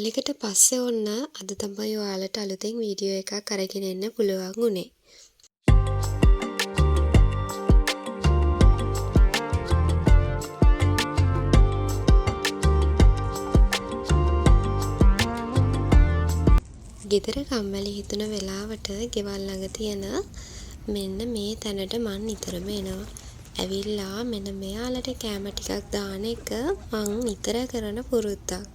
කාලෙකට පස්සේ ඔන්න අද තමයි ඔයාලට අලුතෙන් වීඩියෝ එකක් අරගෙන එන්න පුළුවන් වුණේ. ගෙදර කම්මැලි හිතුන වෙලාවට ගෙවල් ළඟ තියෙන මෙන්න මේ තැනට මං නිතරම එනවා. ඇවිල්ලා මෙන්න මෙයාලට කෑම ටිකක් දාන එක මං නිතර කරන පුරුද්දක්.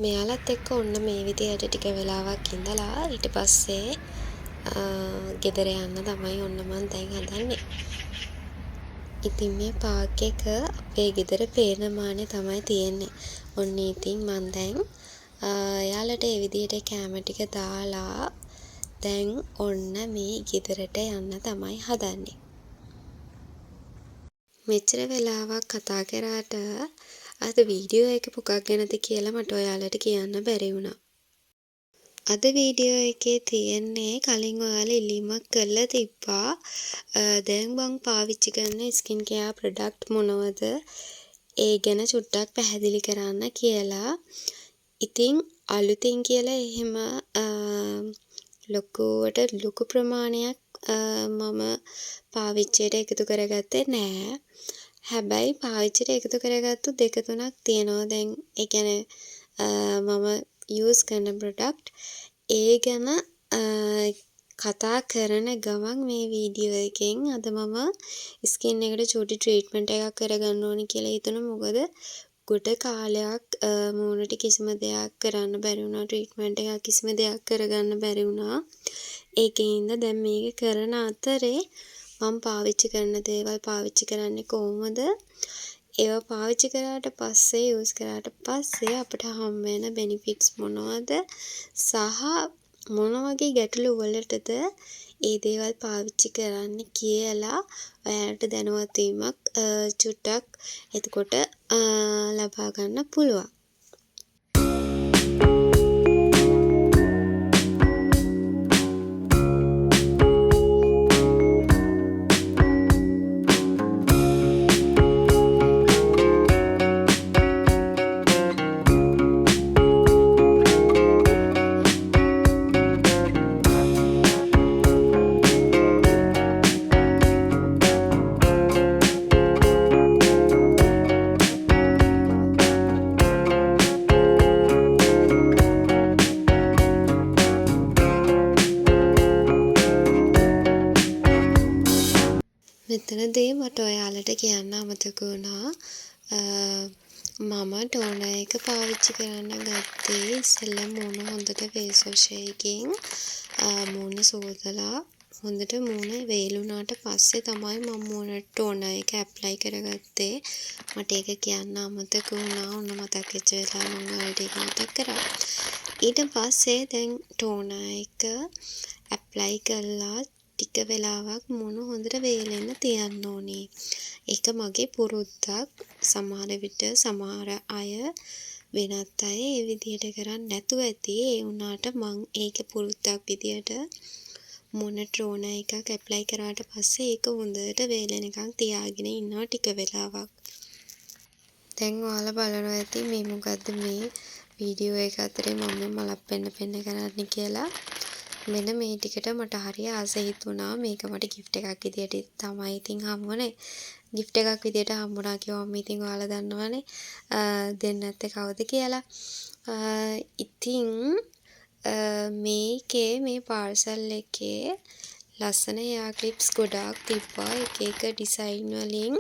මෙයාලත් එක්ක ඔන්න මේ විදියට ටික වෙලාවක් ඉඳලා ඊට පස්සේ ගෙදර යන්න තමයි ඔන්න මං දැන් හදන්නේ. ඉතින් මේ පාක් එක අපේ ගෙදර පේන මානේ තමයි තියෙන්නේ. ඔන්න ඉතින් මං දැන් එයාලට ඒ විදියට කැම ටික දාලා දැන් ඔන්න මේ ගෙදරට යන්න තමයි හදන්නේ. මෙච්චර වෙලාවක් කතා කරාට අද වීඩියෝ එක මොකක් ගැනද කියලා මට ඔයාලට කියන්න බැරි වුණා. අද වීඩියෝ එකේ තියෙන්නේ කලින් ඔයාලා ඉල්ලීමක් කරලා තිබ්බා. දැන් මං පාවිච්චි කරන ස්කින් කෙයාර් ප්‍රොඩක්ට් මොනවද? ඒ ගැන චුට්ටක් පැහැදිලි කරන්න කියලා. ඉතින් අලුතින් කියලා එහෙම ලොකු ප්‍රමාණයක් මම පාවිච්චියට එකතු කරගත්තේ නෑ. හැබැයි පාවිච්චියට එකතු කරගත්තු 2-3ක් තියෙනවා. දැන් ඒ කියන්නේ මම යූස් කරන ප්‍රොඩක්ට් ඒ ගැන කතා කරන ගමන් මේ වීඩියෝ එකෙන් අද මම ස්කින් එකට චූටි ට්‍රීට්මන්ට් එකක් කරගන්න ඕනි කියලා හිතුණා. මොකද ගොඩ කාලයක් මූණට කිසිම දෙයක් කරන්න බැරි වුණා. ට්‍රීට්මන්ට් එකක් කිසිම දෙයක් කරගන්න බැරි වුණා. ඒකෙන්ද දැන් මේක කරන අතරේ මම පාවිච්චි කරන දේවල් පාවිච්චි කරන්නේ කොහොමද? ඒවා පාවිච්චි කරාට පස්සේ යූස් කරාට පස්සේ අපිට හම් වෙන බෙනිෆිට්ස් මොනවද? සහ මොන වගේ ගැටලු වලටද ඒ දේවල් පාවිච්චි කරන්න කියලා ඔයාලට දැනුවත් වීමක් චුට්ටක් එතකොට ලබා ගන්න පුළුවන්. මෙතනදී මට ඔයාලට කියන්න අමතක වුණා. මම ටෝනර් එක පාවිච්චි කරන්න ගත්තේ ඉස්සෙල්ලා මූණ හොඳට ෆේස් වොෂ් එකකින් මූණ සෝදලා හොඳට මූණ වේලුණාට පස්සේ තමයි මම මූණට ටෝනර් එක ඇප්ලයි කරගත්තේ. මට ඒක කියන්න අමතක වුණා. ඔන්න මතක් වෙච්ච වෙලාව මම ඔයාලට ඒක මතක් කරා. ඊට පස්සේ දැන් ටෝනර් එක ඇප්ලයි කළා ටික වෙලාවක් මූණ හොඳට වේලෙන්න තියන්න ඕනේ. ඒක මගේ පුරුද්දක්. සමහර විට සමහර අය වෙනත් අය ඒ විදිහට කරන්නේ නැතුව ඇති. ඒ වුණාට මං ඒක පුරුද්දක් විදියට මූණ ටෝනර් එකක් ඇප්ලයි කරාට පස්සේ ඒක හොඳට වේලෙනකන් තියාගෙන ඉන්නවා ටික වෙලාවක්. දැන් ඔයාලා බලනවා ඇති මේ මොකද්ද මේ වීඩියෝ එක අතරේ මම මලක් පෙන්න කරන්නේ කියලා. මෙන්න මේ ටිකට මට හරිය ආස හිතුණා. මේක මට gift එකක් විදියට තමයි ඉතින් හම්බුනේ. gift එකක් විදියට හම්බුණා කියවම ඉතින් ඔයාලා දන්නවනේ දෙන්න නැත්තේ කවුද කියලා. ඉතින් මේකේ මේ පාර්සල් එකේ ලස්සන හෙයා ක්ලිප්ස් ගොඩාක් තිබ්බා. එක එක ඩිසයින් වලින්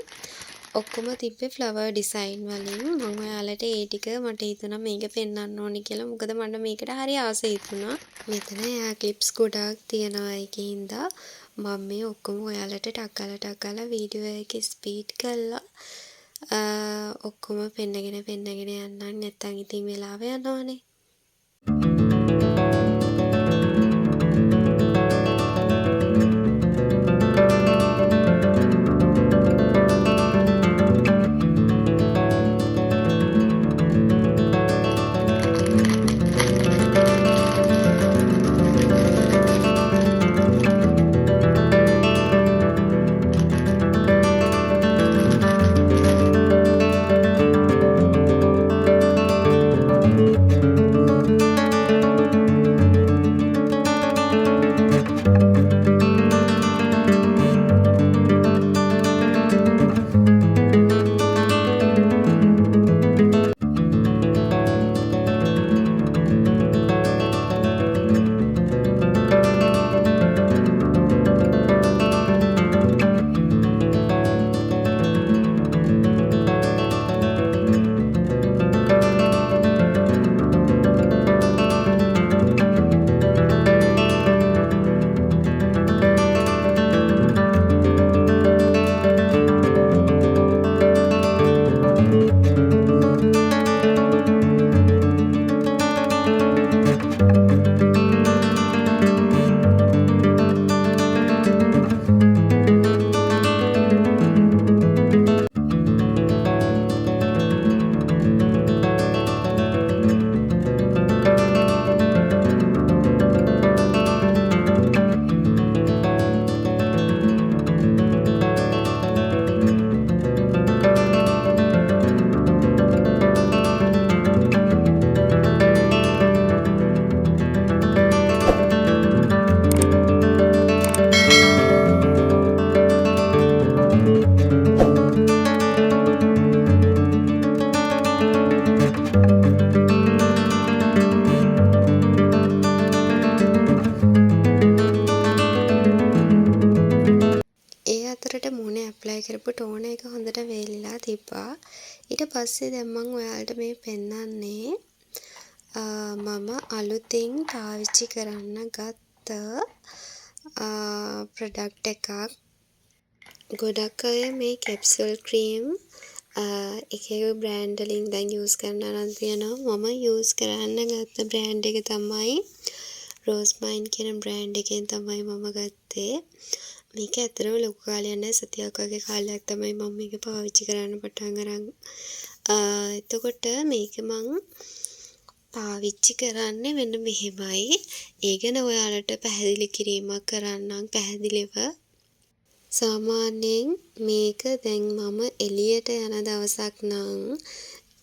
ඔක්කොම තිබ්බේ ෆ්ලවර් ඩිසයින් වලින්. මම ඔයාලට ඒ ටික මට හිතුණා මේක පෙන්වන්න ඕනි කියලා. මොකද මට මේකට හරි ආසයි හිතුණා. මෙතන එයා ක්ලිප්ස් ගොඩාක් තියෙනවා ඒකින්ද මම මේ ඔක්කොම ඔයාලට ටක් ගාලා වීඩියෝ එකේ ස්පීඩ් කරලා ඔක්කොම පෙන්නගෙන යන්නම්. නැත්තම් ඉතින් වෙලාව යනවනේ. මුහුණේ ඇප්ලයි කරපු ටෝනර් එක හොඳට වේලිලා තිබ්බා. ඊට පස්සේ දැන් මම ඔයාලට මේ පෙන්නන්නේ මම අලුතින් පාවිච්චි කරන්න ගත්ත ප්‍රොඩක්ට් එකක්. ගොඩක් අය මේ කැප්සූල් ක්‍රීම් එක බ්‍රෑන්ඩ් වලින් දැන් යූස් කරනවා නම් තියෙනවා. මම යූස් කරන්න ගත්ත බ්‍රෑන්ඩ් එක තමයි රෝස්මයින් කියන බ්‍රෑන්ඩ් එකෙන් තමයි මම ගත්තේ. මේක ඇත්තටම ලොකු කාලයක් නෑ, සතියක් වගේ කාලයක් තමයි මම මේක පාවිච්චි කරන්න පටන් අරන්. එතකොට මේක මං පාවිච්චි කරන්නේ මෙන්න මෙහෙමයි. ඒ ගැන ඔයාලට පැහැදිලි කිරීමක් කරන්නම් පැහැදිලිව. සාමාන්‍යයෙන් මේක දැන් මම එළියට යන දවසක් නම්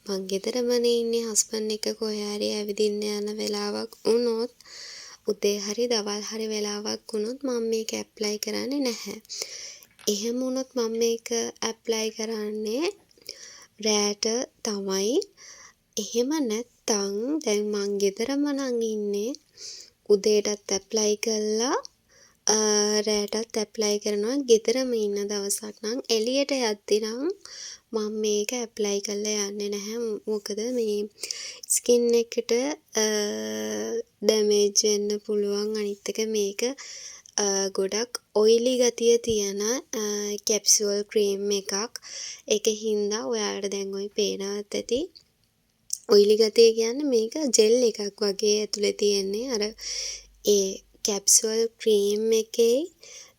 මං ගෙදරමනේ ඉන්නේ, හස්බන්ඩ් එක්ක කොහේ හරි ඇවිදින්න යන වෙලාවක් වුණොත්, උදේ හරි දවල් හරි වෙලාවක් වුණොත් මම මේක ඇප්ලයි කරන්නේ නැහැ. එහෙම වුණොත් මම මේක ඇප්ලයි කරන්නේ රෑට තමයි. එහෙම නැත්තම් දැන් මං ගෙදරම නම් ඉන්නේ, උදේටත් ඇප්ලයි කළා රෑටත් ඇප්ලයි කරනවා. ගෙදරම ඉන්න දවසක් නම් එළියට යද්දි නම් මම මේක ඇප්ලයි කරලා යන්නේ නැහැ. මොකද මේ ස්කින් එකට ඩැමේජ් වෙන්න පුළුවන්. අනිත් එක මේක ගොඩක් ඔයිලි ගතිය තියෙන කැප්සූල් ක්‍රීම් එකක්. ඒකින්ද ඔයාලට දැන් ඔය පේනවත් ඇති. ඔයිලි ගතිය කියන්නේ මේක ජෙල් එකක් වගේ ඇතුලේ තියෙන්නේ. අර ඒ කැප්සූල් ක්‍රීම් එකේ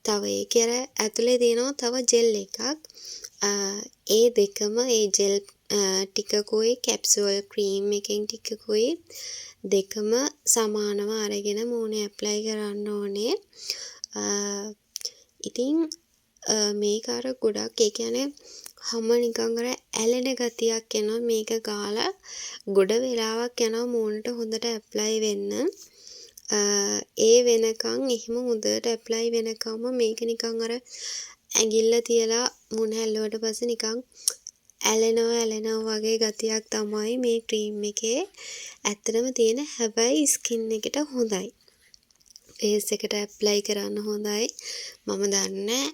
තව ඒකේ ඇතුලේ තියෙනවා තව ජෙල් එකක්. ඒ දෙකම ඒ ජෙල් ටිකකුයි කැප්සූල් ක්‍රීම් එකෙන් ටිකකුයි දෙකම සමානව අරගෙන මූණේ ඇප්ලයි කරන්න ඕනේ. ඉතින් මේක අර ගොඩක් ඒ කියන්නේ හැම නිකන් අර ඇලෙන ගතියක් එනවා. මේක ගාලා ගොඩ වෙලාවක් යනවා මූණට හොඳට ඇප්ලයි වෙන්න. ඒ වෙනකන් එහෙම හොඳට ඇප්ලයි වෙනකම්ම මේක නිකන් අර ඇඟිල්ල තියලා මුණ හැල්ලුවට පස්සේ නිකන් ඇලෙනවා වගේ ගතියක් තමයි මේ ක්‍රීම් එකේ ඇත්තටම තියෙන. හැබැයි ස්කින් එකට හොඳයි, ෆේස් එකට ඇප්ලයි කරන්න හොඳයි. මම දන්නේ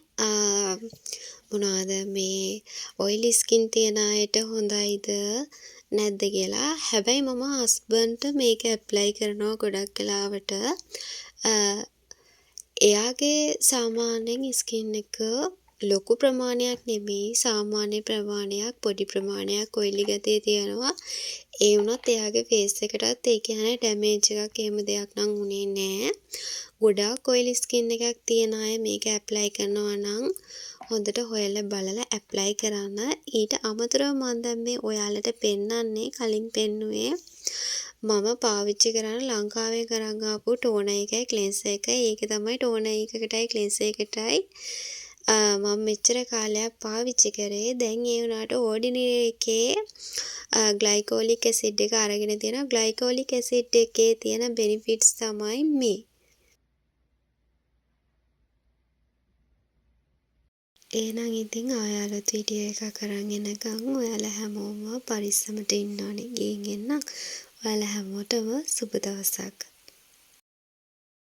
මොනවද මේ ඔයිලි ස්කින් තියන අයට හොඳයිද නැද්ද කියලා. හැබැයි මම හස්බන්ඩ්ට මේක ඇප්ලයි කරනවා ගොඩක් වෙලාවට. එයාගේ සාමාන්‍යයෙන් ස්කින් එක ලොකු ප්‍රමාණයක් නෙමෙයි, සාමාන්‍ය ප්‍රමාණයක්, පොඩි ප්‍රමාණයක් ඔයිලි ගතිය තියෙනවා. ඒ වුණත් එයාගේ ෆේස් එකටත් ඒ කියන්නේ ඩැමේජ් එකක් එහෙම දෙයක් නම් උනේ නෑ. ගොඩාක් ඔයිලි ස්කින් එකක් තියෙන අය මේක ඇප්ලයි කරනවා නම් හොඳට හොයලා බලලා ඇප්ලයි කරන්න. ඊට අමතරව මම දැන් මේ ඔයාලට පෙන්නන්නේ කලින් පෙන්නුවේ මම පාවිච්චි කරන ලංකාවේ කරන් ආපු ටෝනර් එකයි ක්ලෙන්සර් එකයි. ඒක තමයි ටෝනර් එකකටයි ක්ලෙන්සර් එකටයි මම මෙච්චර කාලයක් පාවිච්චි කරේ. දැන් ඒ වුණාට ඕඩිනරි එකේ ග්ලයිකෝලික් ඇසිඩ් එක අරගෙන තියෙනවා. ග්ලයිකෝලික් ඇසිඩ් එකේ තියෙන බෙනිෆිට්ස් තමයි මේ. එහෙනම් ඉතින් ආය අලුත් වීඩියෝ එකක් අරන් එනකම් ඔයාලා හැමෝම පරිස්සමට ඉන්න ඕනේ. ගිහින් එන්නම්. ඔයාලා හැමෝටම සුබ දවසක්.